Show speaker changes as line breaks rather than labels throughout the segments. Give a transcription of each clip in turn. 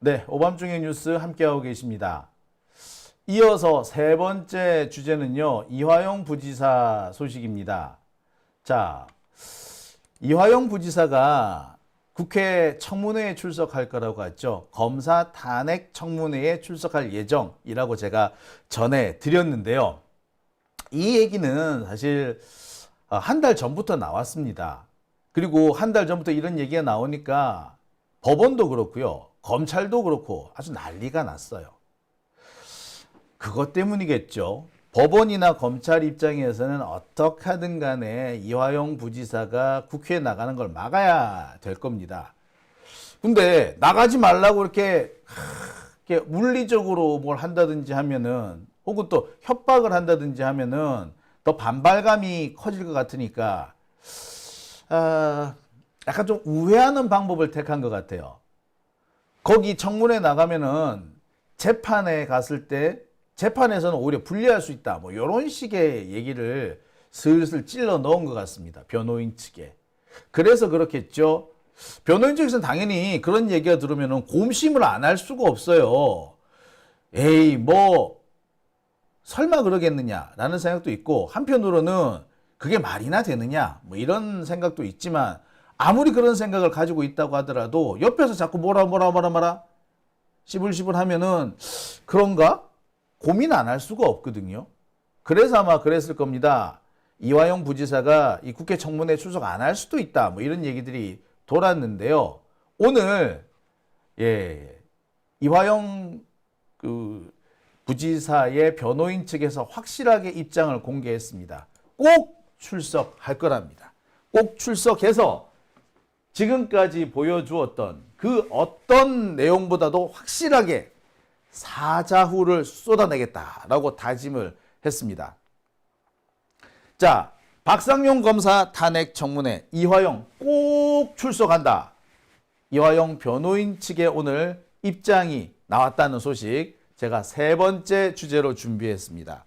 네, 오밤중의 뉴스 함께하고 계십니다. 이어서 세 번째 주제는요, 이화영 부지사 소식입니다. 자, 이화영 부지사가 국회 청문회에 출석할 거라고 했죠. 검사 탄핵 청문회에 출석할 예정이라고 제가 전해드렸는데요. 이 얘기는 사실 한 달 전부터 나왔습니다. 그리고 한 달 전부터 이런 얘기가 나오니까 법원도 그렇고요. 검찰도 그렇고 아주 난리가 났어요. 그것 때문이겠죠. 법원이나 검찰 입장에서는 어떻게 하든 간에 이화영 부지사가 국회에 나가는 걸 막아야 될 겁니다. 근데 나가지 말라고 이렇게 물리적으로 뭘 한다든지 하면은, 혹은 또 협박을 한다든지 하면은 더 반발감이 커질 것 같으니까 약간 좀 우회하는 방법을 택한 것 같아요. 거기 청문회 나가면은 재판에 갔을 때 재판에서는 오히려 불리할 수 있다. 뭐 이런 식의 얘기를 슬슬 찔러 넣은 것 같습니다. 변호인 측에. 그래서 그렇겠죠. 변호인 측에서는 당연히 그런 얘기가 들으면은 곰심을 안 할 수가 없어요. 에이, 뭐 설마 그러겠느냐라는 생각도 있고, 한편으로는 그게 말이나 되느냐 뭐 이런 생각도 있지만, 아무리 그런 생각을 가지고 있다고 하더라도 옆에서 자꾸 뭐라 시불시불 하면은 그런가? 고민 안 할 수가 없거든요. 그래서 아마 그랬을 겁니다. 이화영 부지사가 이 국회 청문회에 출석 안 할 수도 있다. 뭐 이런 얘기들이 돌았는데요. 오늘 이화영 부지사의 변호인 측에서 확실하게 입장을 공개했습니다. 꼭 출석할 거랍니다. 꼭 출석해서 지금까지 보여주었던 그 어떤 내용보다도 확실하게 사자후를 쏟아내겠다라고 다짐을 했습니다. 자, 박상용 검사 탄핵 청문회, 이화영 꼭 출석한다. 이화영 변호인 측의 오늘 입장이 나왔다는 소식, 제가 세 번째 주제로 준비했습니다.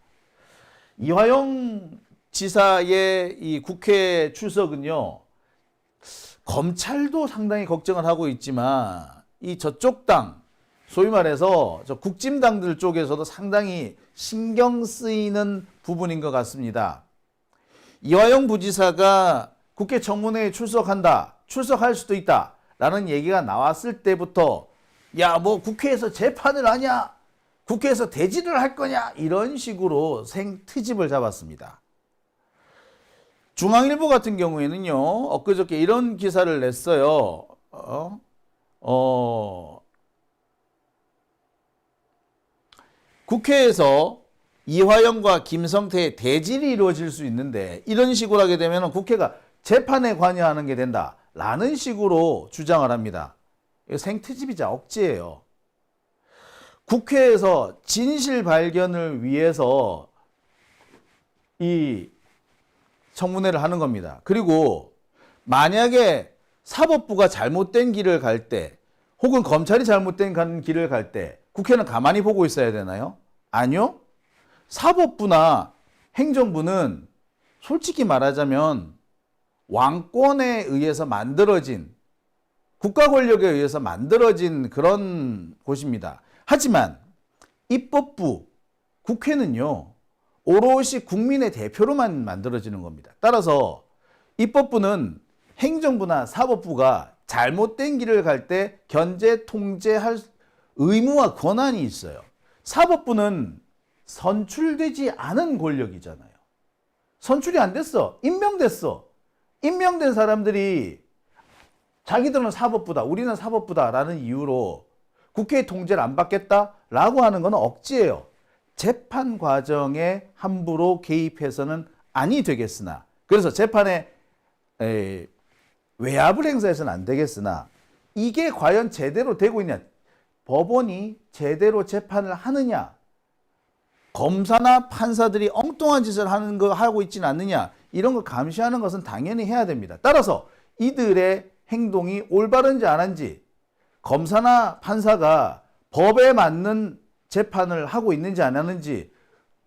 이화영 지사의 이 국회 출석은요, 검찰도 상당히 걱정을 하고 있지만 이 저쪽 당, 소위 말해서 저 국진당들 쪽에서도 상당히 신경 쓰이는 부분인 것 같습니다. 이화영 부지사가 국회 청문회에 출석한다, 출석할 수도 있다 라는 얘기가 나왔을 때부터, 야, 뭐 국회에서 재판을 하냐, 국회에서 대질을 할 거냐, 이런 식으로 생트집을 잡았습니다. 중앙일보 같은 경우에는요, 엊그저께 이런 기사를 냈어요. 국회에서 이화영과 김성태의 대질이 이루어질 수 있는데, 이런 식으로 하게 되면 국회가 재판에 관여하는 게 된다 라는 식으로 주장을 합니다. 이거 생트집이자 억지예요. 국회에서 진실 발견을 위해서 이 청문회를 하는 겁니다. 그리고 만약에 사법부가 잘못된 길을 갈 때, 혹은 검찰이 잘못된 길을 갈 때 국회는 가만히 보고 있어야 되나요? 아니요. 사법부나 행정부는 솔직히 말하자면 왕권에 의해서 만들어진, 국가 권력에 의해서 만들어진 그런 곳입니다. 하지만 입법부, 국회는요, 오롯이 국민의 대표로만 만들어지는 겁니다. 따라서 입법부는 행정부나 사법부가 잘못된 길을 갈 때 견제, 통제할 의무와 권한이 있어요. 사법부는 선출되지 않은 권력이잖아요. 선출이 안 됐어. 임명됐어. 임명된 사람들이 자기들은 사법부다, 우리는 사법부다라는 이유로 국회의 통제를 안 받겠다라고 하는 건 억지예요. 재판 과정에 함부로 개입해서는 아니 되겠으나, 그래서 재판에 외압을 행사해서는 안 되겠으나, 이게 과연 제대로 되고 있냐, 법원이 제대로 재판을 하느냐, 검사나 판사들이 엉뚱한 짓을 하고 있지는 않느냐, 이런 걸 감시하는 것은 당연히 해야 됩니다. 따라서 이들의 행동이 올바른지 안 한지, 검사나 판사가 법에 맞는 재판을 하고 있는지 안 하는지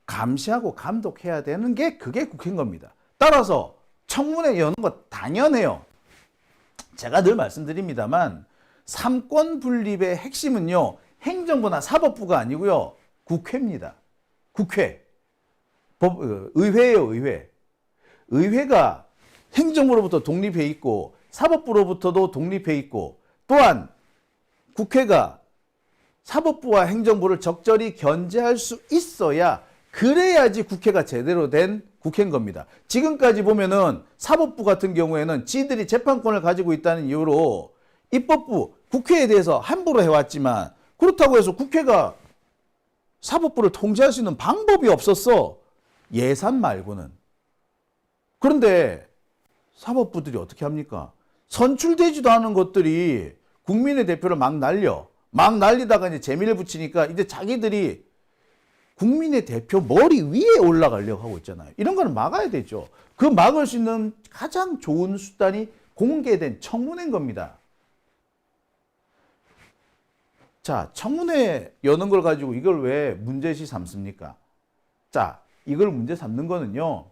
감시하고 감독해야 되는 게, 그게 국회인 겁니다. 따라서 청문회 여는 거 당연해요. 제가 늘 말씀드립니다만 삼권 분립의 핵심은요, 행정부나 사법부가 아니고요, 국회입니다. 국회. 의회예요, 의회. 의회가 행정부로부터 독립해 있고 사법부로부터도 독립해 있고, 또한 국회가 사법부와 행정부를 적절히 견제할 수 있어야, 그래야지 국회가 제대로 된 국회인 겁니다. 지금까지 보면은 사법부 같은 경우에는 지들이 재판권을 가지고 있다는 이유로 입법부, 국회에 대해서 함부로 해왔지만, 그렇다고 해서 국회가 사법부를 통제할 수 있는 방법이 없었어. 예산 말고는. 그런데 사법부들이 어떻게 합니까? 선출되지도 않은 것들이 국민의 대표를 막 날리다가 이제 재미를 붙이니까 이제 자기들이 국민의 대표 머리 위에 올라가려고 하고 있잖아요. 이런 거는 막아야 되죠. 그 막을 수 있는 가장 좋은 수단이 공개된 청문회인 겁니다. 자, 청문회 여는 걸 가지고 이걸 왜 문제시 삼습니까? 자, 이걸 문제 삼는 거는요,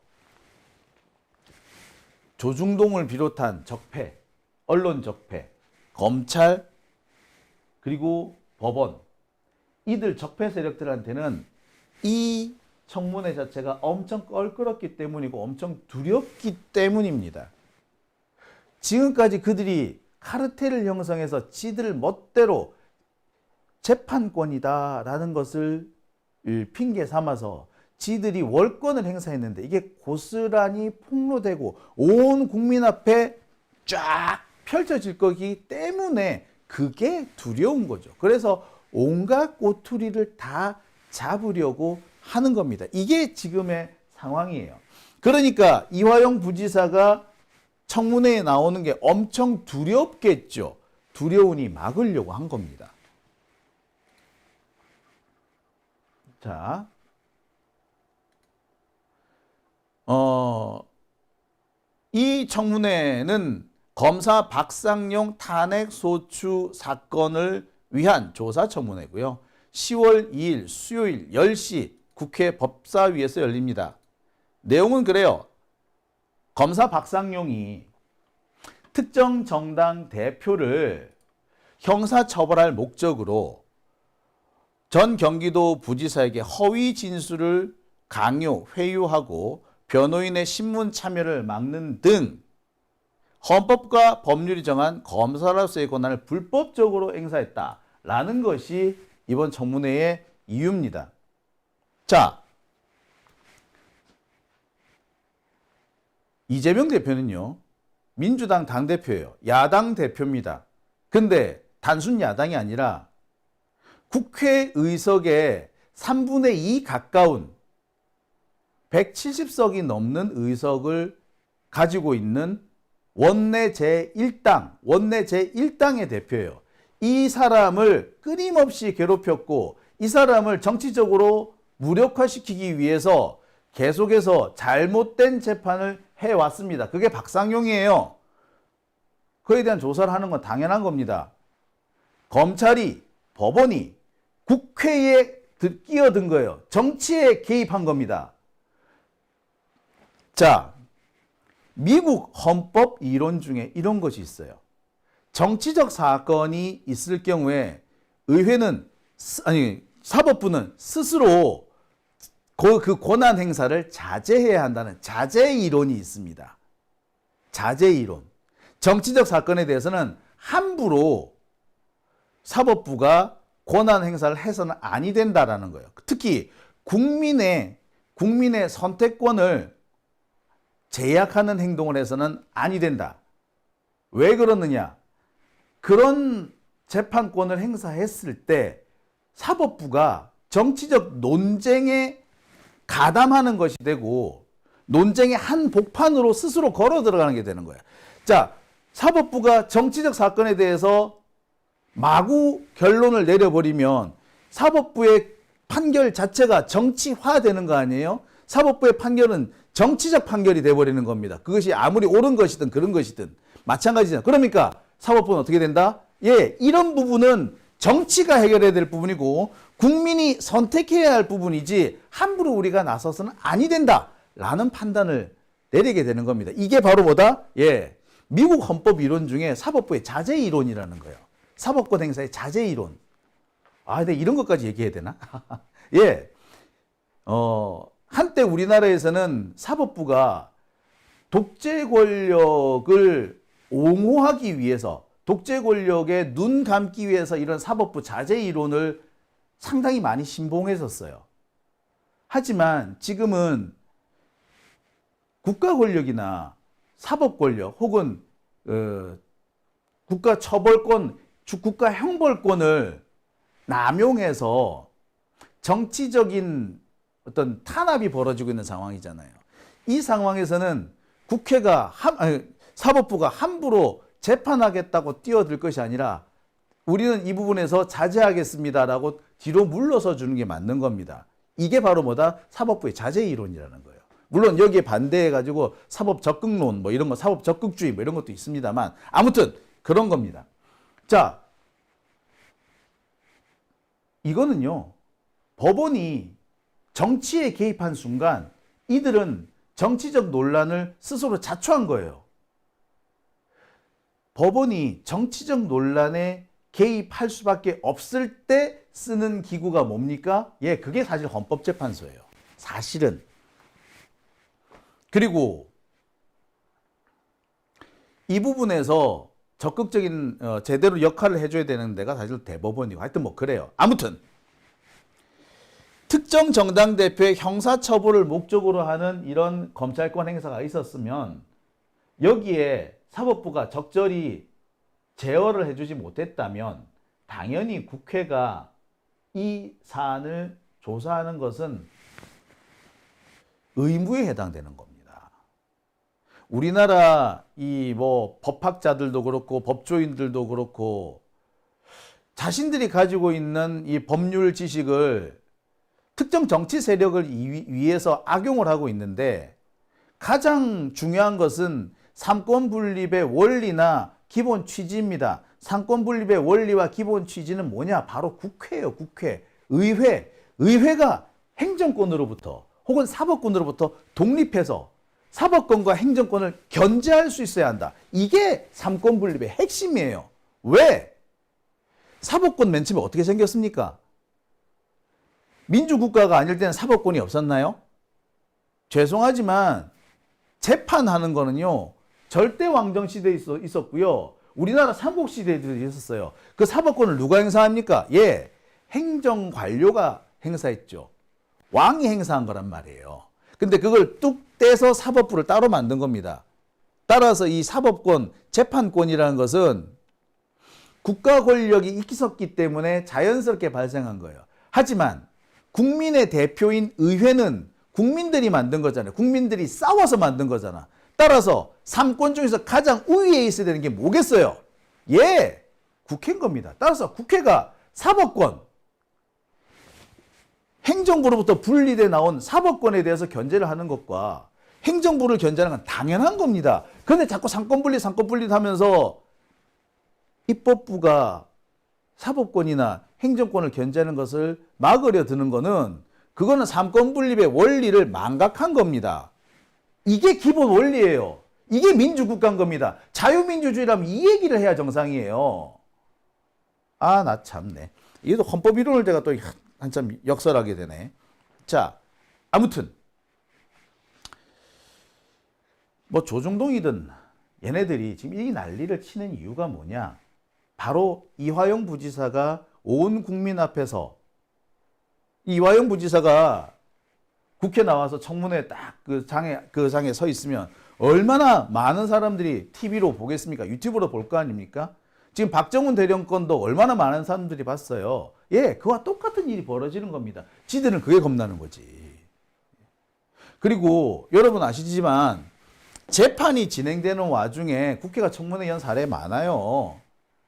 조중동을 비롯한 적폐, 언론 적폐, 검찰, 그리고 법원, 이들 적폐 세력들한테는 이 청문회 자체가 엄청 껄끄럽기 때문이고 엄청 두렵기 때문입니다. 지금까지 그들이 카르텔을 형성해서 지들 멋대로 재판권이다라는 것을 핑계 삼아서 지들이 월권을 행사했는데, 이게 고스란히 폭로되고 온 국민 앞에 쫙 펼쳐질 거기 때문에 그게 두려운 거죠. 그래서 온갖 꼬투리를 다 잡으려고 하는 겁니다. 이게 지금의 상황이에요. 그러니까 이화영 부지사가 청문회에 나오는 게 엄청 두렵겠죠. 두려우니 막으려고 한 겁니다. 자, 이 청문회는 검사 박상용 탄핵 소추 사건을 위한 조사 청문회고요. 10월 2일 수요일 10시 국회 법사위에서 열립니다. 내용은 그래요. 검사 박상용이 특정 정당 대표를 형사처벌할 목적으로 전 경기도 부지사에게 허위 진술을 강요, 회유하고 변호인의 신문 참여를 막는 등 헌법과 법률이 정한 검사로서의 권한을 불법적으로 행사했다라는 것이 이번 청문회의 이유입니다. 자, 이재명 대표는요, 민주당 당대표예요. 야당 대표입니다. 근데 단순 야당이 아니라 국회의석의 3분의 2 가까운 170석이 넘는 의석을 가지고 있는 원내 제1당, 원내 제1당의 대표예요. 이 사람을 끊임없이 괴롭혔고 이 사람을 정치적으로 무력화시키기 위해서 계속해서 잘못된 재판을 해왔습니다. 그게 박상용이에요. 그에 대한 조사를 하는 건 당연한 겁니다. 검찰이, 법원이 국회에 끼어든 거예요. 정치에 개입한 겁니다. 자, 미국 헌법 이론 중에 이런 것이 있어요. 정치적 사건이 있을 경우에 사법부는 스스로 그 권한 행사를 자제해야 한다는 자제 이론이 있습니다. 자제 이론. 정치적 사건에 대해서는 함부로 사법부가 권한 행사를 해서는 아니 된다라는 거예요. 특히 국민의 선택권을 제약하는 행동을 해서는 아니 된다. 왜 그러느냐? 그런 재판권을 행사했을 때 사법부가 정치적 논쟁에 가담하는 것이 되고 논쟁의 한 복판으로 스스로 걸어 들어가는 게 되는 거예요. 자, 사법부가 정치적 사건에 대해서 마구 결론을 내려버리면 사법부의 판결 자체가 정치화되는 거 아니에요? 사법부의 판결은 정치적 판결이 돼버리는 겁니다. 그것이 아무리 옳은 것이든 그런 것이든 마찬가지잖아요. 그러니까 사법부는 어떻게 된다? 예, 이런 부분은 정치가 해결해야 될 부분이고 국민이 선택해야 할 부분이지 함부로 우리가 나서서는 아니 된다라는 판단을 내리게 되는 겁니다. 이게 바로 뭐다? 예, 미국 헌법 이론 중에 사법부의 자제 이론이라는 거예요. 사법권 행사의 자제 이론. 근데 이런 것까지 얘기해야 되나? 예. 한때 우리나라에서는 사법부가 독재 권력을 옹호하기 위해서, 독재 권력에 눈 감기 위해서 이런 사법부 자제 이론을 상당히 많이 신봉했었어요. 하지만 지금은 국가 권력이나 사법 권력 혹은 국가 처벌권, 국가 형벌권을 남용해서 정치적인 어떤 탄압이 벌어지고 있는 상황이잖아요. 이 상황에서는 사법부가 함부로 재판하겠다고 뛰어들 것이 아니라 우리는 이 부분에서 자제하겠습니다라고 뒤로 물러서 주는 게 맞는 겁니다. 이게 바로 뭐다? 사법부의 자제 이론이라는 거예요. 물론 여기에 반대해가지고 사법 적극론 뭐 이런 거, 사법 적극주의 뭐 이런 것도 있습니다만 아무튼 그런 겁니다. 자, 이거는요, 법원이 정치에 개입한 순간 이들은 정치적 논란을 스스로 자초한 거예요. 법원이 정치적 논란에 개입할 수밖에 없을 때 쓰는 기구가 뭡니까? 예, 그게 사실 헌법재판소예요. 사실은. 그리고 이 부분에서 적극적인 제대로 역할을 해줘야 되는 데가 사실 대법원이고 하여튼 뭐 그래요. 아무튼 특정 정당 대표의 형사처벌을 목적으로 하는 이런 검찰권 행사가 있었으면 여기에 사법부가 적절히 제어를 해주지 못했다면 당연히 국회가 이 사안을 조사하는 것은 의무에 해당되는 겁니다. 우리나라 이 뭐 법학자들도 그렇고 법조인들도 그렇고 자신들이 가지고 있는 이 법률 지식을 특정 정치 세력을 위해서 악용을 하고 있는데 가장 중요한 것은 삼권 분립의 원리나 기본 취지입니다. 삼권 분립의 원리와 기본 취지는 뭐냐? 바로 국회예요. 국회. 의회가 행정권으로부터 혹은 사법권으로부터 독립해서 사법권과 행정권을 견제할 수 있어야 한다. 이게 삼권 분립의 핵심이에요. 왜? 사법권 맨 처음에 어떻게 생겼습니까? 민주국가가 아닐 때는 사법권이 없었나요? 죄송하지만 재판하는 거는요, 절대 왕정 시대에 있었고요. 우리나라 삼국시대에도 있었어요. 그 사법권을 누가 행사합니까? 예, 행정관료가 행사했죠. 왕이 행사한 거란 말이에요. 근데 그걸 뚝 떼서 사법부를 따로 만든 겁니다. 따라서 이 사법권, 재판권이라는 것은 국가 권력이 있었기 때문에 자연스럽게 발생한 거예요. 하지만 국민의 대표인 의회는 국민들이 만든 거잖아요. 국민들이 싸워서 만든 거잖아. 따라서 삼권 중에서 가장 우위에 있어야 되는 게 뭐겠어요? 예, 국회인 겁니다. 따라서 국회가 사법권, 행정부로부터 분리돼 나온 사법권에 대해서 견제를 하는 것과 행정부를 견제하는 건 당연한 겁니다. 그런데 자꾸 삼권 분립 하면서 입법부가 사법권이나 행정권을 견제하는 것을 막으려 드는 거는 그거는 삼권 분립의 원리를 망각한 겁니다. 이게 기본 원리예요. 이게 민주국가인 겁니다. 자유민주주의라면 이 얘기를 해야 정상이에요. 나 참네. 이것도 헌법 이론을 제가 또 한참 역설하게 되네. 자, 아무튼 뭐 조중동이든 얘네들이 지금 이 난리를 치는 이유가 뭐냐? 바로 이화영 부지사가 온 국민 앞에서, 이화영 부지사가 국회 나와서 청문회 딱 그 장에 서 있으면 얼마나 많은 사람들이 TV로 보겠습니까? 유튜브로 볼 거 아닙니까? 지금 박정훈 대령건도 얼마나 많은 사람들이 봤어요. 예, 그와 똑같은 일이 벌어지는 겁니다. 지들은 그게 겁나는 거지. 그리고 여러분 아시지만 재판이 진행되는 와중에 국회가 청문회 연 사례 많아요.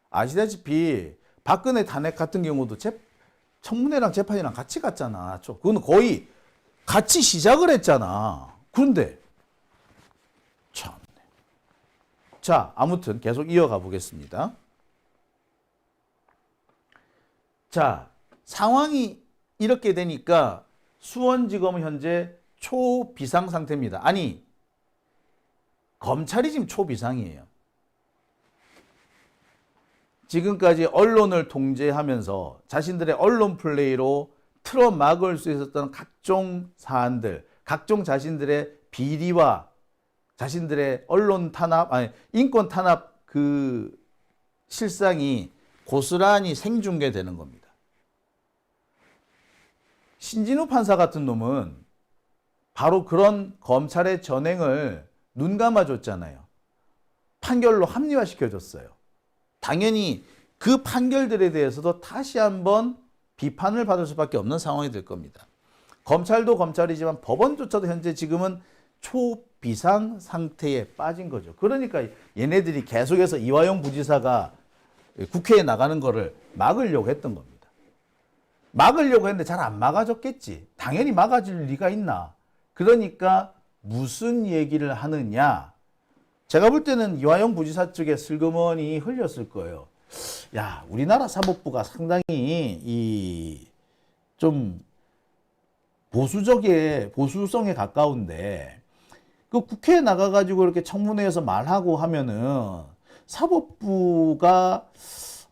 아시다시피 박근혜 탄핵 같은 경우도 청문회랑 재판이랑 같이 갔잖아. 그건 거의 같이 시작을 했잖아. 그런데 참. 자, 아무튼 계속 이어가 보겠습니다. 자, 상황이 이렇게 되니까 수원지검은 현재 초비상 상태입니다. 아니, 검찰이 지금 초비상이에요. 지금까지 언론을 통제하면서 자신들의 언론 플레이로 틀어막을 수 있었던 각종 사안들, 각종 자신들의 비리와 자신들의 언론 탄압, 아니, 인권 탄압 그 실상이 고스란히 생중계되는 겁니다. 신진우 판사 같은 놈은 바로 그런 검찰의 전횡을 눈 감아줬잖아요. 판결로 합리화시켜줬어요. 당연히 그 판결들에 대해서도 다시 한번 비판을 받을 수밖에 없는 상황이 될 겁니다. 검찰도 검찰이지만 법원조차도 현재 지금은 초비상 상태에 빠진 거죠. 그러니까 얘네들이 계속해서 이화영 부지사가 국회에 나가는 거를 막으려고 했던 겁니다. 막으려고 했는데 잘 안 막아줬겠지. 당연히 막아줄 리가 있나. 그러니까 무슨 얘기를 하느냐. 제가 볼 때는 이화영 부지사 쪽에 슬그머니 흘렸을 거예요. 야, 우리나라 사법부가 상당히 좀 보수성에 가까운데 그 국회에 나가가지고 이렇게 청문회에서 말하고 하면은 사법부가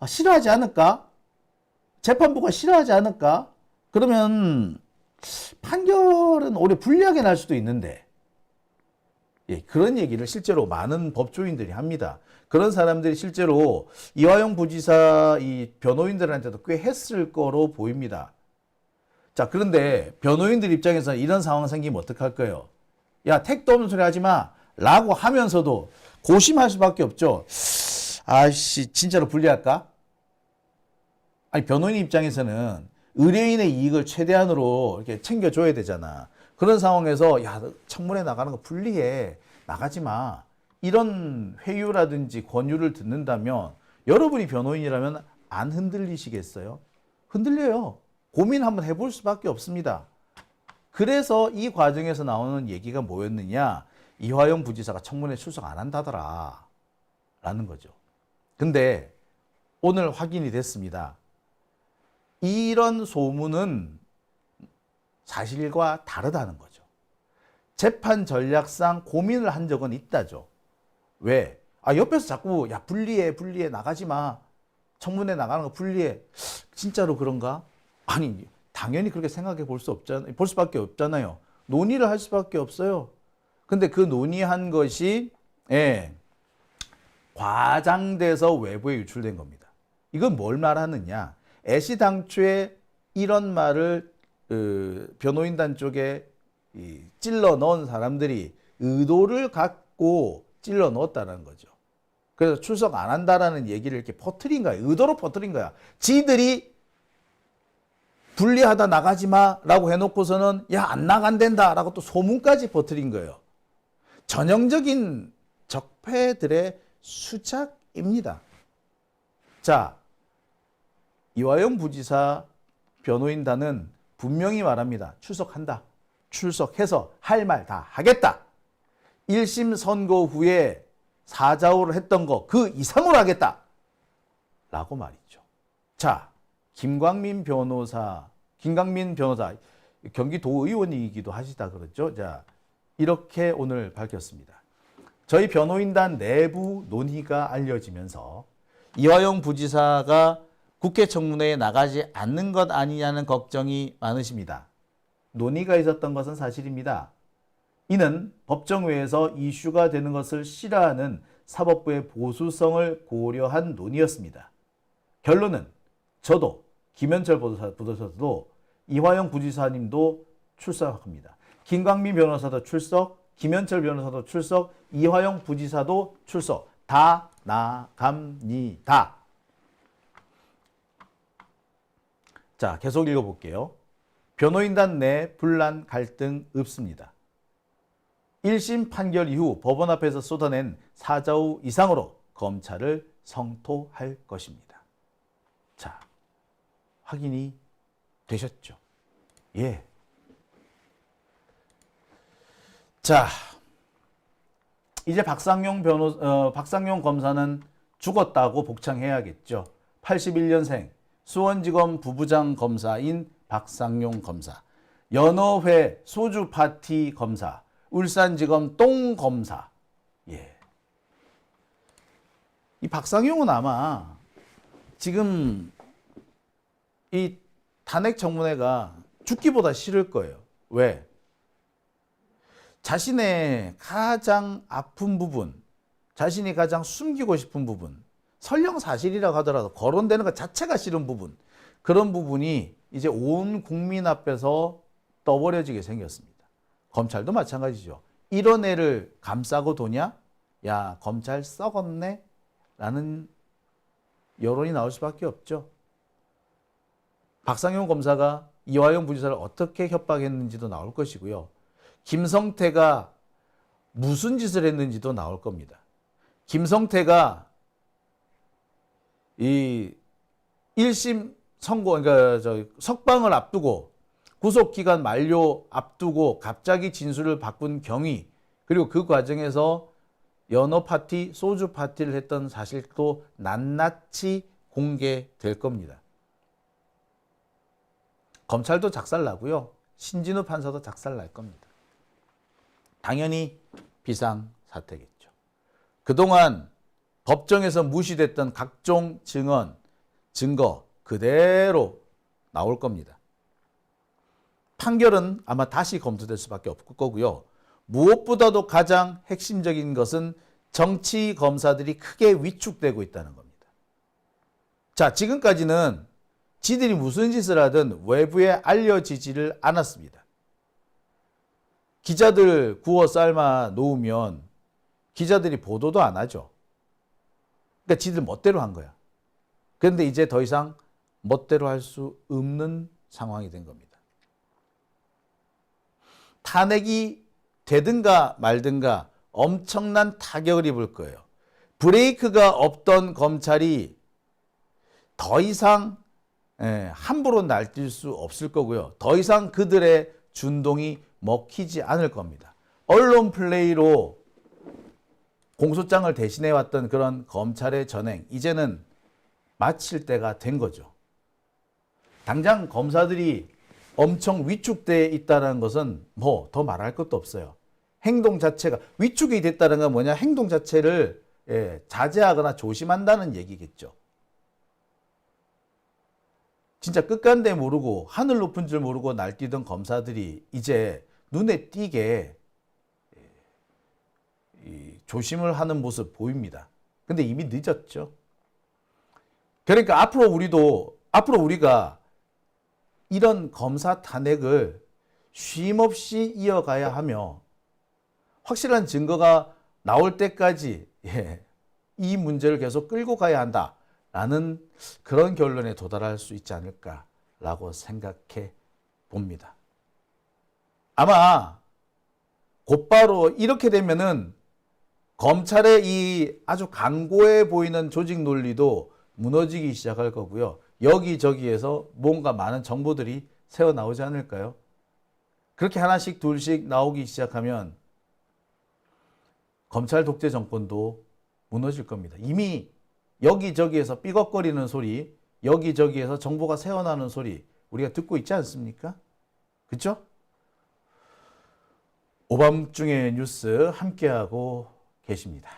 싫어하지 않을까? 재판부가 싫어하지 않을까? 그러면 판결은 오히려 불리하게 날 수도 있는데, 예, 그런 얘기를 실제로 많은 법조인들이 합니다. 그런 사람들이 실제로 이화영 부지사 이 변호인들한테도 꽤 했을 거로 보입니다. 자, 그런데 변호인들 입장에서 이런 상황 생기면 어떡할 거예요? 야, 택도 없는 소리 하지 마! 라고 하면서도 고심할 수밖에 없죠. 아씨, 진짜로 불리할까? 아니, 변호인 입장에서는 의뢰인의 이익을 최대한으로 이렇게 챙겨줘야 되잖아. 그런 상황에서, 야, 청문회 나가는 거 불리해. 나가지 마. 이런 회유라든지 권유를 듣는다면 여러분이 변호인이라면 안 흔들리시겠어요? 흔들려요. 고민 한번 해볼 수밖에 없습니다. 그래서 이 과정에서 나오는 얘기가 뭐였느냐? 이화영 부지사가 청문회 출석 안 한다더라 라는 거죠. 근데 오늘 확인이 됐습니다. 이런 소문은 사실과 다르다는 거죠. 재판 전략상 고민을 한 적은 있다죠. 왜? 옆에서 자꾸 야, 불리해 나가지 마. 청문회 나가는 거 불리해. 진짜로 그런가? 아니, 당연히 그렇게 생각해 볼 수밖에 없잖아요. 논의를 할 수밖에 없어요. 근데 그 논의한 것이 과장돼서 외부에 유출된 겁니다. 이건 뭘 말하느냐? 애시당초에 이런 말을 변호인단 쪽에 찔러 넣은 사람들이 의도를 갖고 찔러 넣었다는 거죠. 그래서 출석 안 한다라는 얘기를 이렇게 퍼뜨린 거야. 의도로 퍼뜨린 거야. 지들이 불리하다 나가지 마라고 해놓고서는 야, 안 나간댄다 라고 또 소문까지 퍼뜨린 거예요. 전형적인 적폐들의 수작입니다. 자, 이화영 부지사 변호인단은 분명히 말합니다. 출석한다. 출석해서 할 말 다 하겠다. 1심 선고 후에 사자후를 했던 거 그 이상으로 하겠다. 라고 말이죠. 자, 김광민 변호사, 경기도의원이기도 하시다 그랬죠. 자, 이렇게 오늘 밝혔습니다. 저희 변호인단 내부 논의가 알려지면서 이화영 부지사가 국회 청문회에 나가지 않는 것 아니냐는 걱정이 많으십니다. 논의가 있었던 것은 사실입니다. 이는 법정외에서 이슈가 되는 것을 싫어하는 사법부의 보수성을 고려한 논의였습니다. 결론은 저도 김현철 부도사도 이화영 부지사님도 출석합니다. 김광민 변호사도 출석, 김현철 변호사도 출석, 이화영 부지사도 출석. 다 나갑니다. 자, 계속 읽어볼게요. 변호인단 내 분란 갈등 없습니다. 1심 판결 이후 법원 앞에서 쏟아낸 사자후 이상으로 검찰을 성토할 것입니다. 자, 확인이 되셨죠? 예. 자, 이제 박상용 검사는 죽었다고 복창해야겠죠. 81년생 수원지검 부부장 검사인 박상용 검사, 연어회 소주 파티 검사, 울산지검 똥 검사. 예. 이 박상용은 아마 지금 이 탄핵 청문회가 죽기보다 싫을 거예요. 왜? 자신의 가장 아픈 부분, 자신이 가장 숨기고 싶은 부분, 설령 사실이라고 하더라도 거론되는 것 자체가 싫은 부분, 그런 부분이 이제 온 국민 앞에서 떠버려지게 생겼습니다. 검찰도 마찬가지죠. 이런 애를 감싸고 도냐? 야, 검찰 썩었네? 라는 여론이 나올 수밖에 없죠. 박상용 검사가 이화영 부지사를 어떻게 협박했는지도 나올 것이고요. 김성태가 무슨 짓을 했는지도 나올 겁니다. 김성태가 이 1심 선고, 그러니까 석방을 앞두고 구속기간 만료 앞두고 갑자기 진술을 바꾼 경위, 그리고 그 과정에서 연어 파티, 소주 파티를 했던 사실도 낱낱이 공개될 겁니다. 검찰도 작살나고요. 신진우 판사도 작살날 겁니다. 당연히 비상사태겠죠. 그동안 법정에서 무시됐던 각종 증언, 증거 그대로 나올 겁니다. 판결은 아마 다시 검토될 수밖에 없을 거고요. 무엇보다도 가장 핵심적인 것은 정치 검사들이 크게 위축되고 있다는 겁니다. 자, 지금까지는 지들이 무슨 짓을 하든 외부에 알려지지를 않았습니다. 기자들 구워 삶아 놓으면 기자들이 보도도 안 하죠. 그러니까 지들 멋대로 한 거야. 그런데 이제 더 이상 멋대로 할 수 없는 상황이 된 겁니다. 탄핵이 되든가 말든가 엄청난 타격을 입을 거예요. 브레이크가 없던 검찰이 더 이상 함부로 날뛸 수 없을 거고요. 더 이상 그들의 준동이 먹히지 않을 겁니다. 언론 플레이로 공소장을 대신해왔던 그런 검찰의 전행, 이제는 마칠 때가 된 거죠. 당장 검사들이 엄청 위축되어 있다는 것은 뭐 더 말할 것도 없어요. 행동 자체가 위축이 됐다는 건 뭐냐? 행동 자체를 자제하거나 조심한다는 얘기겠죠. 진짜 끝간데 모르고 하늘 높은 줄 모르고 날뛰던 검사들이 이제 눈에 띄게 조심을 하는 모습 보입니다. 근데 이미 늦었죠. 그러니까 앞으로 우리가 이런 검사 탄핵을 쉼없이 이어가야 하며 확실한 증거가 나올 때까지 이 문제를 계속 끌고 가야 한다라는 그런 결론에 도달할 수 있지 않을까라고 생각해 봅니다. 아마 곧바로 이렇게 되면은 검찰의 이 아주 강고해 보이는 조직 논리도 무너지기 시작할 거고요. 여기저기에서 뭔가 많은 정보들이 새어나오지 않을까요? 그렇게 하나씩 둘씩 나오기 시작하면 검찰 독재 정권도 무너질 겁니다. 이미 여기저기에서 삐걱거리는 소리, 여기저기에서 정보가 새어나오는 소리 우리가 듣고 있지 않습니까? 그렇죠? 오밤중의 뉴스 함께하고 계십니다.